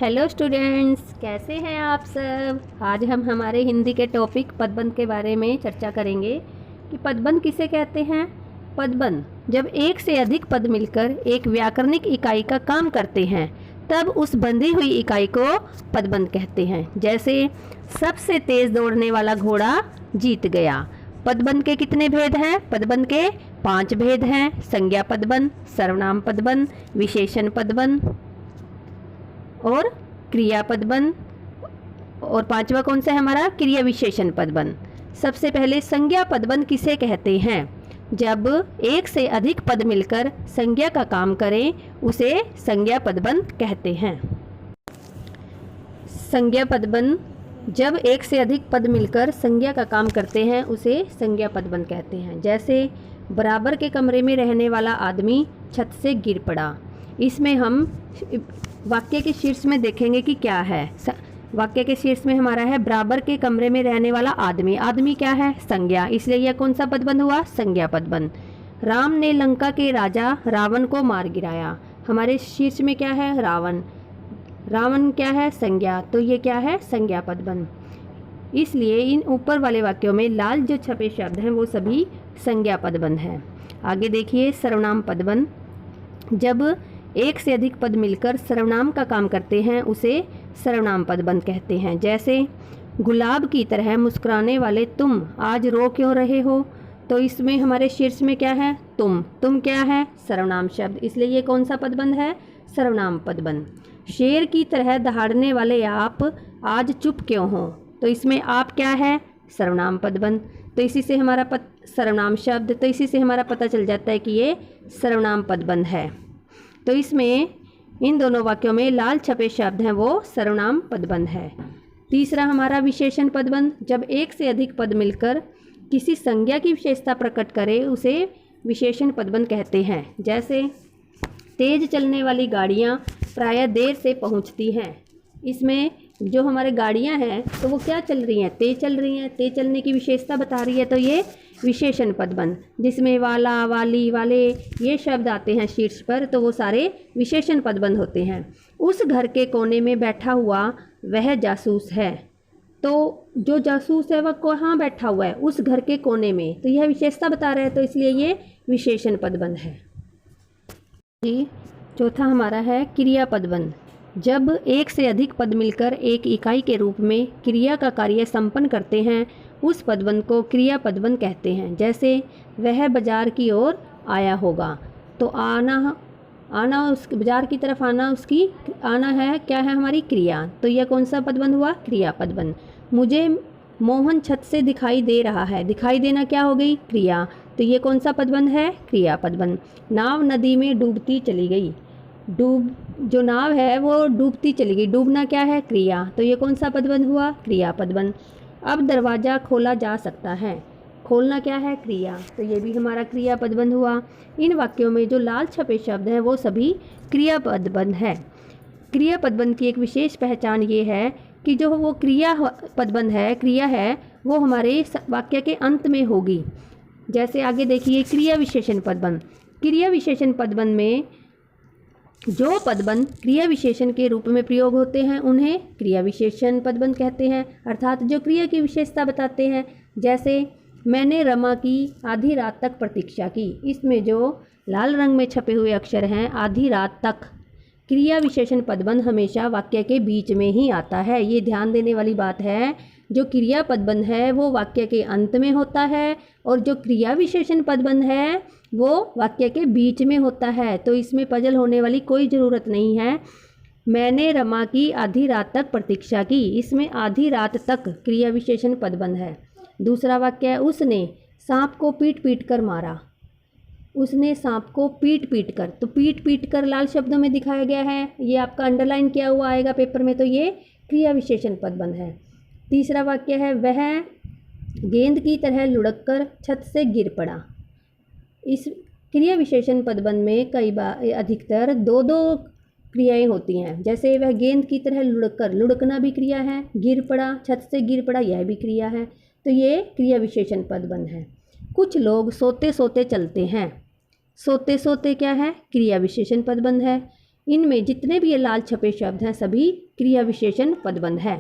Hello students, कैसे हैं आप सब। आज हम हमारे हिंदी के टॉपिक पदबंध के बारे में चर्चा करेंगे कि पदबंध किसे कहते हैं। पदबंध जब एक से अधिक पद मिलकर एक व्याकरणिक इकाई का काम करते हैं तब उस बंधी हुई इकाई को पदबंध कहते हैं। जैसे सबसे तेज दौड़ने वाला घोड़ा जीत गया। पदबंध के कितने भेद हैं? पदबंध के 5 भेद हैं। संज्ञा पदबंध, सर्वनाम पदबंध, विशेषण पदबंध और क्रिया पदबंध। और 5वां कौन सा है हमारा? क्रिया विशेषण पदबंध। सबसे पहले संज्ञा पदबंध किसे कहते हैं? जब एक से अधिक पद मिलकर संज्ञा का काम करें उसे संज्ञा पदबंध कहते हैं। संज्ञा पदबंध जब एक से अधिक पद मिलकर संज्ञा का काम करते हैं उसे संज्ञा पदबंध कहते हैं। जैसे बराबर के कमरे में रहने वाला आदमी छत से गिर पड़ा। इसमें हम वाक्य के शीर्ष में देखेंगे कि क्या है। वाक्य के शीर्ष में हमारा है बराबर के कमरे में रहने वाला आदमी। आदमी क्या है? संज्ञा, इसलिए यह कौन सा पदबंध हुआ? संज्ञा पदबंध। राम ने लंका के राजा रावण को मार गिराया। हमारे शीर्ष में क्या है? रावण। रावण क्या है? संज्ञा, तो ये क्या है? संज्ञा पदबंध। इसलिए इन ऊपर वाले वाक्यों में लाल जो छपे शब्द हैं वो सभी संज्ञा पदबंध हैं। आगे देखिए सर्वनाम पदबंध। जब एक से अधिक पद मिलकर सर्वनाम का काम करते हैं उसे सर्वनाम पदबंध कहते हैं। जैसे गुलाब की तरह मुस्कुराने वाले तुम आज रो क्यों रहे हो। तो इसमें हमारे शीर्ष में क्या है? तुम क्या है? सर्वनाम शब्द, इसलिए ये कौन सा पदबंध है? सर्वनाम पदबंध। शेर की तरह दहाड़ने वाले आप आज चुप क्यों हो। तो इसमें आप क्या है? सर्वनाम पदबंध। तो इसी से हमारा सर्वनाम शब्द, तो इसी से हमारा पता चल जाता है कि ये सर्वनाम पदबंध है। तो इसमें इन दोनों वाक्यों में लाल छपे शब्द हैं वो सर्वनाम पदबंध है। तीसरा हमारा विशेषण पदबंध। जब एक से अधिक पद मिलकर किसी संज्ञा की विशेषता प्रकट करे उसे विशेषण पदबंध कहते हैं। जैसे तेज चलने वाली गाड़ियाँ प्रायः देर से पहुँचती हैं। इसमें जो हमारे गाड़ियाँ हैं तो वो क्या चल रही हैं? तेज चल रही हैं। तेज चलने की विशेषता बता रही है, तो ये विशेषण पदबंध। जिसमें वाला, वाली, वाले ये शब्द आते हैं शीर्ष पर, तो वो सारे विशेषण पदबंध होते हैं। उस घर के कोने में बैठा हुआ वह जासूस है। तो जो जासूस है वह कहाँ बैठा हुआ है? उस घर के कोने में, तो यह विशेषता बता रहे हैं, तो इसलिए ये विशेषण पदबंध है जी। चौथा हमारा है क्रिया पदबंध। जब एक से अधिक पद मिलकर एक इकाई के रूप में क्रिया का कार्य संपन्न करते हैं उस पदबंध को क्रिया पदबंध कहते हैं। जैसे वह बाजार की ओर आया होगा। तो आना उस बाजार की तरफ आना, उसकी आना है क्या है? हमारी क्रिया। तो यह कौन सा पदबंध हुआ? क्रिया पदबंध। मुझे मोहन छत से दिखाई दे रहा है। दिखाई देना क्या हो गई? क्रिया। तो ये कौन सा पदबंध है? क्रिया पदबंध। नाव नदी में डूबती चली गई। जो नाव है वो डूबती चली गई। डूबना क्या है? क्रिया। तो ये कौन सा पदबंध हुआ? क्रिया पदबंध। अब दरवाज़ा खोला जा सकता है। खोलना क्या है? क्रिया। तो ये भी हमारा क्रिया पदबंध हुआ। इन वाक्यों में जो लाल छपे शब्द हैं वो सभी क्रिया पदबंध है। क्रिया पदबंध की एक विशेष पहचान ये है कि जो वो क्रिया पदबंध है, क्रिया है, वो हमारे वाक्य के अंत में होगी। जैसे आगे देखिए क्रिया विशेषण पदबंध। क्रिया विशेषण पदबंध में जो पदबंध क्रिया विशेषण के रूप में प्रयोग होते हैं उन्हें क्रिया विशेषण पदबंध कहते हैं, अर्थात जो क्रिया की विशेषता बताते हैं। जैसे मैंने रमा की आधी रात तक प्रतीक्षा की। इसमें जो लाल रंग में छपे हुए अक्षर हैं आधी रात तक, क्रिया विशेषण पदबंध हमेशा वाक्य के बीच में ही आता है। ये ध्यान देने वाली बात है। जो क्रिया पदबंध है वो वाक्य के अंत में होता है और जो क्रिया विशेषण पदबंध है वो वाक्य के बीच में होता है। तो इसमें पजल होने वाली कोई ज़रूरत नहीं है। मैंने रमा की आधी रात तक प्रतीक्षा की, इसमें आधी रात तक क्रिया विशेषण पदबंध है। दूसरा वाक्य है उसने सांप को पीट पीट कर मारा। उसने सांप को पीट पीट कर, तो पीट पीट कर लाल शब्दों में दिखाया गया है। ये आपका अंडरलाइन किया हुआ आएगा पेपर में, तो ये क्रिया विशेषण पदबंध है। तीसरा वाक्य है वह गेंद की तरह लुढ़क कर छत से गिर पड़ा। इस क्रिया विशेषण पदबंध में कई बार अधिकतर दो क्रियाएं होती हैं। जैसे वह गेंद की तरह लुढ़क कर, लुढ़कना भी क्रिया है, गिर पड़ा, छत से गिर पड़ा, यह भी क्रिया है। तो ये क्रिया विशेषण पदबंध है। कुछ लोग सोते सोते चलते हैं। सोते सोते क्या है? क्रिया विशेषण पदबंध है। इनमें जितने भी ये लाल छपे शब्द हैं सभी क्रिया विशेषण पदबंध है।